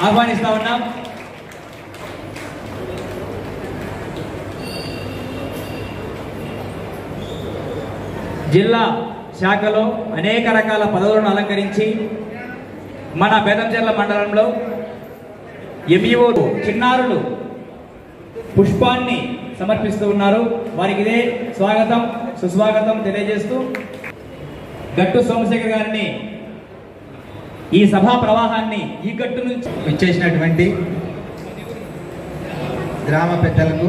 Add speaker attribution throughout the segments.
Speaker 1: ఆహ్వానిస్తా ఉన్నాం. జిల్లా శాఖలో అనేక రకాల పదవులను అలంకరించి మన బేతంచెర్ల మండలంలో ఎంఈఓ చిన్నారులు పుష్పాన్ని సమర్పిస్తూ ఉన్నారు. వారికి ఇదే స్వాగతం సుస్వాగతం తెలియజేస్తూ గట్టు సోమశేఖర్ గారిని ఈ సభా ప్రవాహాన్ని ఈ గట్టు నుంచి
Speaker 2: ఇచ్చేసినటువంటి గ్రామ పెద్దలకు,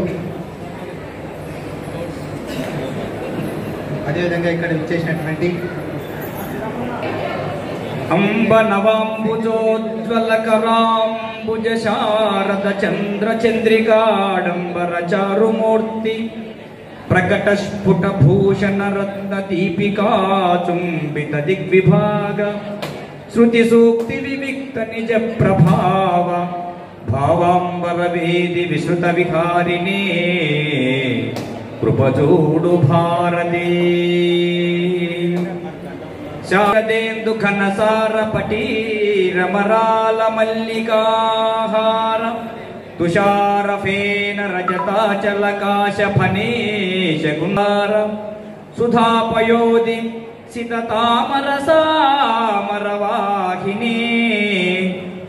Speaker 2: అదేవిధంగా ఇక్కడ ఇచ్చేసినటువంటి
Speaker 1: అంబ నవాంబుజోజ్వలకరాంబుజ శారద చంద్ర చంద్రికాడంబర చారుమూర్తి ప్రకట స్ఫుట భూషణ రత్న దీపికా చుంబిత దిగ్విభాగ శృతి సూక్తి వివిక్త నిజ ప్రభావ భావాంబర వేది విశ్రుత విహారిణే కృపజోడు భారతి శారదేందు ఘనసార పటీరమరాల మల్లికాహార తుషార ఫేన రజతాచలకాశ ఫనేశ గుండార సుధాపయోది సితతామర సామరవాహిని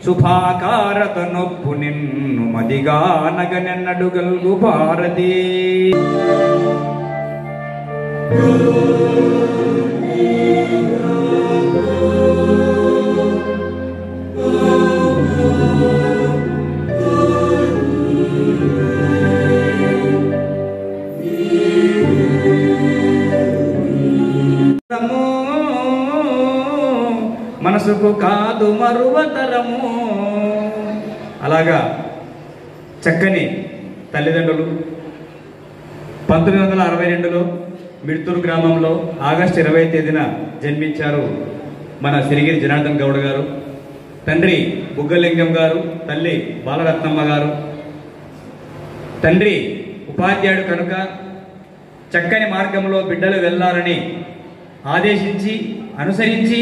Speaker 1: శుభాకారత నొప్పు నిన్ను మదిగా నగనెన్నడు గల్గు భారతి. మనసుకు కాదు మరువతరము. అలాగా చక్కని తల్లిదండ్రులు 1962లో మిడ్తూరు గ్రామంలో ఆగస్టు 20వ తేదీన జన్మించారు మన సిరిగిరి జనార్దన్ గౌడ్ గారు. తండ్రి బుగ్గలింగం గారు, తల్లి బాలరత్నమ్మ గారు. తండ్రి ఉపాధ్యాయుడు కనుక చక్కని మార్గంలో బిడ్డలు వెళ్ళాలని ఆదేశించి అనుసరించి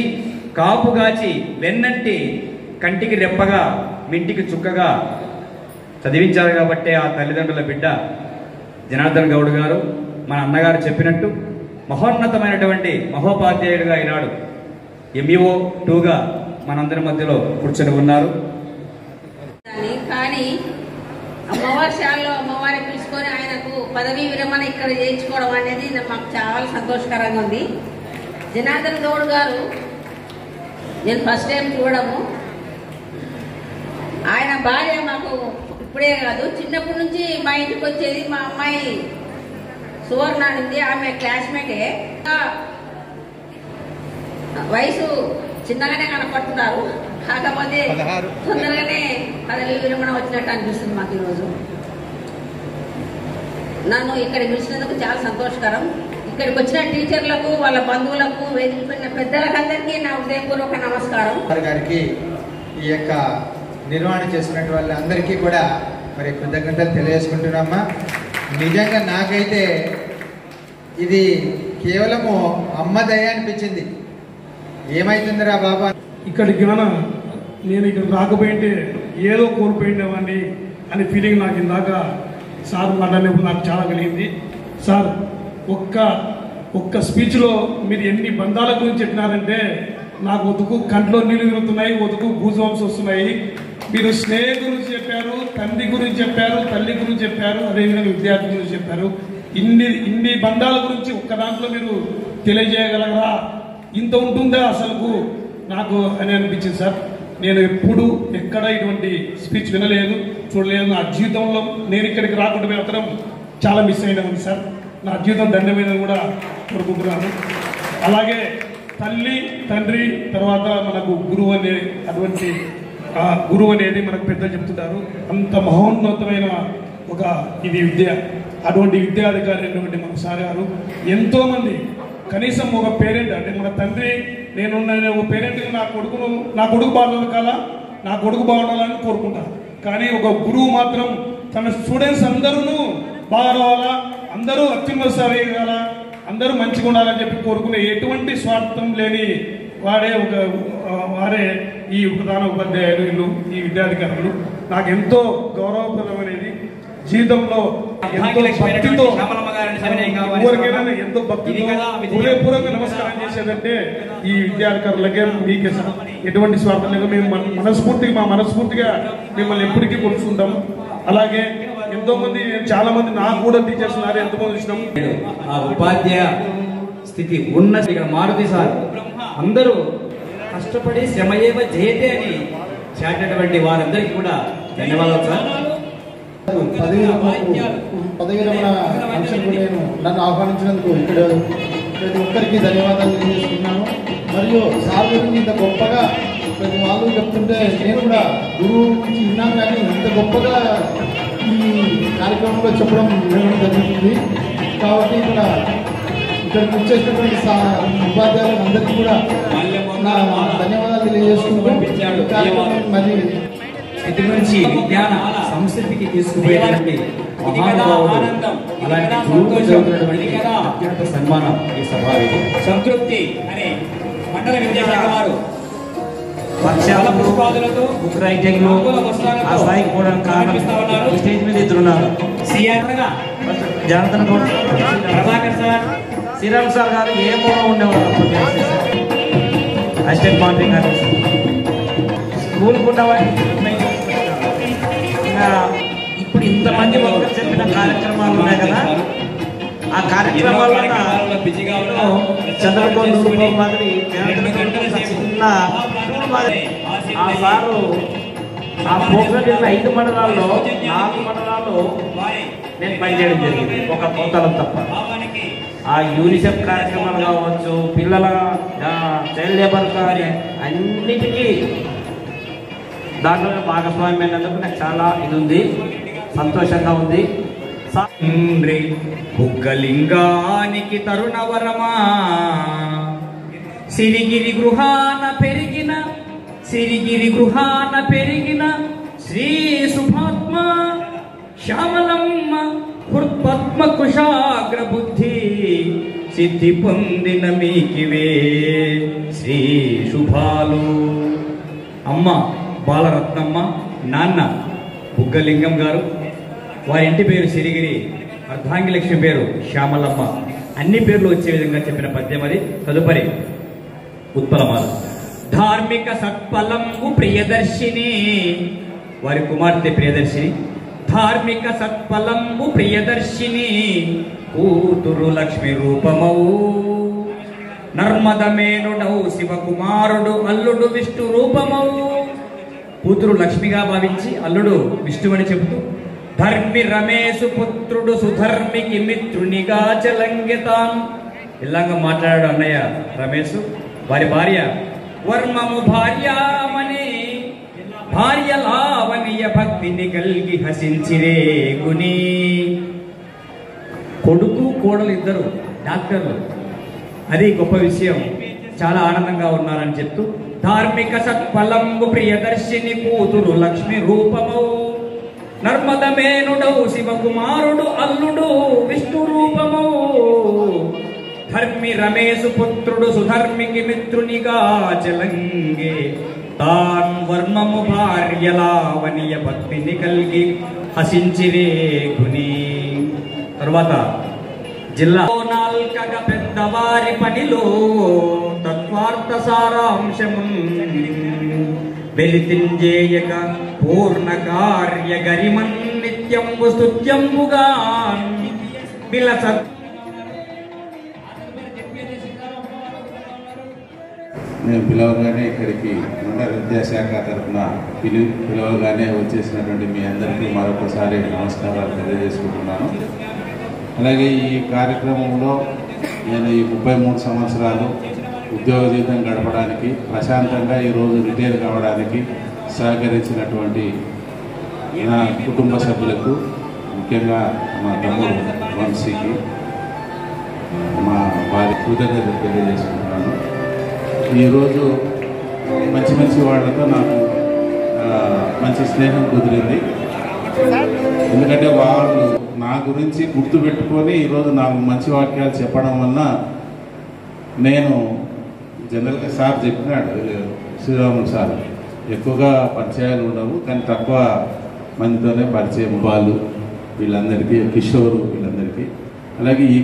Speaker 1: కాపుగాచి వెన్నంటి కంటికి రెప్పగా మింటికి చుక్కగా చదివించారు. కాబట్టి ఆ తల్లిదండ్రుల బిడ్డ జనార్దన్ గౌడ్ గారు మన అన్నగారు చెప్పినట్టు మహోన్నతమైనటువంటి మహోపాధ్యాయుడిగా ఈనాడు ఎంఈఓ 2గా మనందరి మధ్యలో కూర్చొని ఉన్నారు.
Speaker 3: కానీ అమ్మవారి శాలలో అమ్మవారిని పిలుచుకొని ఆయనకు పదవీ విరమణ ఇక్కడ చేయించుకోవడం అనేది మాకు చాలా సంతోషకరంగా ఉంది. జనార్దన్ గౌడ్ గారు నేను ఫస్ట్ టైం చూడము. ఆయన భార్య మాకు ఇప్పుడే కాదు చిన్నప్పటి నుంచి మా ఇంటికి వచ్చేది. మా అమ్మాయి సువర్ణ ఉంది, ఆమె క్లాస్మేటే. వయసు చిన్నగానే కనపడుతున్నారు, కాకపోతే తొందరగానే పదవి విరమణ వచ్చినట్టు అనిపిస్తుంది మాకు ఈరోజు. నన్ను ఇక్కడికి పిలిచినందుకు చాలా సంతోషకరం. ఇక్కడికి వచ్చిన టీచర్లకు, వాళ్ళ బంధువులకు, వేదికపైన పెద్దలకందరికీ నా హృదయపూర్వక నమస్కారం.
Speaker 2: గారికి ఈ యొక్క నిర్వహణ చేసినట్టు వాళ్ళందరికీ కూడా మరి కృతజ్ఞతలు తెలియజేసుకుంటున్నామా. నిజంగా నాకైతే ఇది కేవలము అమ్మ దయ అనిపించింది. ఏమైతుందిరా బాబా,
Speaker 4: ఇక్కడికి నేను ఇక్కడ రాకపోయింటే ఏదో కోల్పోయిండేవాడిని అనే ఫీలింగ్ నాకు ఇందాక సార్ మాట్లాడినప్పుడు నాకు చాలా కలిగింది. సార్ ఒక్క స్పీచ్లో మీరు ఎన్ని బంధాల గురించి చెప్పినారంటే నాకు ఒతుకు కంట్లో నీళ్ళు తిరుగుతున్నాయి, ఒతుకు గూజువంశ వస్తున్నాయి. మీరు స్నేహం గురించి చెప్పారు, తండ్రి గురించి చెప్పారు, తల్లి గురించి చెప్పారు, అదేవిధంగా విద్యార్థి గురించి చెప్పారు. ఇన్ని బంధాల గురించి ఒక్క దాంట్లో మీరు తెలియజేయగలరా? ఇంత ఉంటుందా అసలుకు నాకు అని అనిపించింది సార్. నేను ఎప్పుడు ఎక్కడ ఇటువంటి స్పీచ్ వినలేదు, చూడలేదు. నా జీవితంలో నేను ఇక్కడికి రాకుండా మాత్రం చాలా మిస్ అయినా ఉంది సార్. నా జీవితం దండమైనది కూడా కోరుకుంటున్నాను. అలాగే తల్లి, తండ్రి తర్వాత మనకు గురువు అనే అటువంటి గురువు అనేది మనకు పెద్దలు చెప్తుంటారు. అంత మహోన్నతమైన ఇది విద్య. అటువంటి విద్యాధికారి అయినటువంటి మన సార్ గారు ఎంతోమంది, కనీసం ఒక పేరెంట్ అంటే మన తండ్రి నేను ఒక పేరెంట్గా నా కొడుకు బాగుండాలా, నా కొడుకు బాగుండాలని కోరుకుంటాను. కానీ ఒక గురువు మాత్రం తన స్టూడెంట్స్ అందరూ బాగా రావాలా, అందరూ అత్యున్నత స్థాయి కావాలా, అందరూ మంచిగా ఉండాలని చెప్పి కోరుకునే ఎటువంటి స్వార్థం లేని వారే ఈ ప్రధాన ఉపాధ్యాయులు వీళ్ళు ఈ విద్యాధికారులు నాకు ఎంతో గౌరవప్రదమైనది. జీవితంలో ఎంతో భక్తితో ఎవరికైనా ఎంతో భక్తితో హృదయపూర్వకంగా నమస్కారం చేసేదంటే ఈ విద్యాధికారులకే మీకే సార్. ఎటువంటి స్వార్థం లేదు. మేము మా మనస్ఫూర్తిగా మిమ్మల్ని ఎప్పటికీ కొలుచుకుంటాం. అలాగే ఎంతో మంది చాలా మంది నాకు కూడా టీచర్స్ ఉన్నారు, ఎంతమంది వచ్చినాం.
Speaker 1: ఆ ఉపాధ్యాయ స్థితి ఉన్న ఇక్కడ మారుతి సార్ అందరూ కష్టపడి శ్రమయేవ జయతే అని చేసేటటువంటి వారందరికీ కూడా ధన్యవాదాలు సార్.
Speaker 5: పదవి విరమణ ఫంక్షన్కు నన్ను ఆహ్వానించినందుకు ఇక్కడ ప్రతి ఒక్కరికి ధన్యవాదాలు తెలియజేస్తున్నాను. మరియు సార్ గురించి ఇంత గొప్పగా ప్రతి వాళ్ళు చెప్తుంటే నేను కూడా గురువు నుంచి విన్నాను, కానీ ఇంత గొప్పగా ఈ కార్యక్రమంలో చెప్పడం జరుగుతుంది. కాబట్టి ఇక్కడికి వచ్చేసినటువంటి ఉపాధ్యాయులకు అందరికీ కూడా నా ధన్యవాదాలు తెలియజేసుకుంటూ మరి
Speaker 1: స్థితి నుంచి విజ్ఞాన సంస్కృతికి తీసుకుపోయేటువంటి మహానుభావుడు, అలాంటి గురువుకు జరుగుతున్నటువంటి అత్యంత సన్మానం ఈ సభ
Speaker 6: సంతృప్తి అనే మండల విద్యాశాఖ వారు
Speaker 1: వర్షాల పుష్పాదులతో బుక్ రైటింగ్ ఆ స్థాయికి కూడా కారణం స్టేజ్ మీద ఇద్దరున్నారు. జనార్దన్ గౌడ్, ప్రభాకర్ సార్, శ్రీరామ్ సార్ గారు ఏ మూల ఉండేవారు అసిస్టెంట్ మానిటరింగ్ ఆఫీసర్. స్కూల్కి ఉన్నవాడి ఇప్పుడు ఇంతమంది ఒకరు చెప్పిన కార్యక్రమాలు ఉన్నాయి కదా, ఆ కార్యక్రమాల్లో చంద్రబాబు మాదిరి చిన్న మాదిరి ఆ సారు ఆ ప్రోగ్రాం 5 మండలాల్లో 4 మండలాల్లో నేను పనిచేయడం జరిగింది, ఒక కోతలం తప్ప. ఆ యూనిసెఫ్ కార్యక్రమాలు కావచ్చు, పిల్లల చైల్డ్ లేబర్ కానీ అన్నిటికీ దాంట్లో భాగస్వామ్యం అయినందుకు నాకు చాలా ఇది ఉంది, సంతోషంగా ఉంది. బుగ్గలింగానికి తరుణవరమా సిరిగిరి గృహాన పెరిగిన శ్రీ శుభాత్మ శ్యామలమ్మ హృత్పద్మ కుశాగ్ర బుద్ధి సిద్ధి పొందిన మీకివే శ్రీ శుభాలు. అమ్మ బాలరత్నమ్మ, నాన్న బుగ్గలింగం గారు, వారి ఇంటి పేరు సిరిగిరి, అర్ధాంగి లక్ష్మి పేరు శ్యామలమ్మ. అన్ని పేర్లు వచ్చే విధంగా చెప్పిన పద్యం అది. తదుపరి ఉత్పలమాల. ధార్మిక సత్ఫలంబు ప్రియదర్శిని, వారి కుమార్తె ప్రియదర్శిని. ధార్మిక సత్ఫలంబు ప్రియదర్శిని కూతురు లక్ష్మి రూపమౌ, నర్మదమేనుడౌ శివకుమారుడు అల్లుడు విష్ణు రూపమౌ. కూతురు లక్ష్మిగా భావించి అల్లుడు విష్ణువని చెబుతూ ధర్మి రమేశు పుత్రుడు సుధర్మికి మిత్రునిగా చలంగితాం. ఇలాగా మాట్లాడాడు అన్నయ్య రమేశు. వారి భార్య వర్మము భార్యామని భార్య లావణ్య భక్తిని కలిగి హసించిరే గుని. కొడుకు కోడలు ఇద్దరు డాక్టర్లు, అది గొప్ప విషయం, చాలా ఆనందంగా ఉన్నారని చెప్తూ ధార్మిక సత్ఫలంబు ప్రియదర్శిని కూతురు లక్ష్మి రూపము, నర్మదమేనుడౌ శివకుమారుడు అల్లుడు విష్ణు రూపము, ధర్మి రమేశు పుత్రుడు సుధర్మికి మిత్రునిగా చలంగే తాన్ వర్మము భార్య లావణ్య భక్తిని కలిగి హసించిరే గుని. తర్వాత జిల్లా నాల్కగ పెద్దవారి పనిలో తత్వార్థ సారాంశము వెలితింజేయక పూర్ణ కార్య గరిమన్ నిత్యంబు స్తుత్యంబుగా విలస.
Speaker 7: మేము పిలవగానే ఇక్కడికి మండల విద్యాశాఖ తరఫున పిలవగానే వచ్చేసినటువంటి మీ అందరికీ మరొకసారి నమస్కారాలు తెలియజేసుకుంటున్నాను. అలాగే ఈ కార్యక్రమంలో నేను ఈ 33 సంవత్సరాలు ఉద్యోగ జీవితం గడపడానికి, ప్రశాంతంగా ఈరోజు రిటైర్ కావడానికి సహకరించినటువంటి నా కుటుంబ సభ్యులకు, ముఖ్యంగా మా తమ్ముడు వంశీకి మా వారి కృతజ్ఞతలు తెలియజేసుకుంటున్నాను. ఈరోజు మంచి మంచి వాళ్ళతో నాకు మంచి స్నేహం కుదిరింది. ఎందుకంటే వాళ్ళు నా గురించి గుర్తుపెట్టుకొని ఈరోజు నాకు మంచి వాక్యాలు చెప్పడం వలన నేను జనరల్గా సార్ చెప్పినాడు, శ్రీరాములు సార్ ఎక్కువగా పరిచయాలు ఉండవు, కానీ తక్కువ మందితోనే పరిచయం వాళ్ళు వీళ్ళందరికీ, కిషోరు వీళ్ళందరికీ. అలాగే ఈ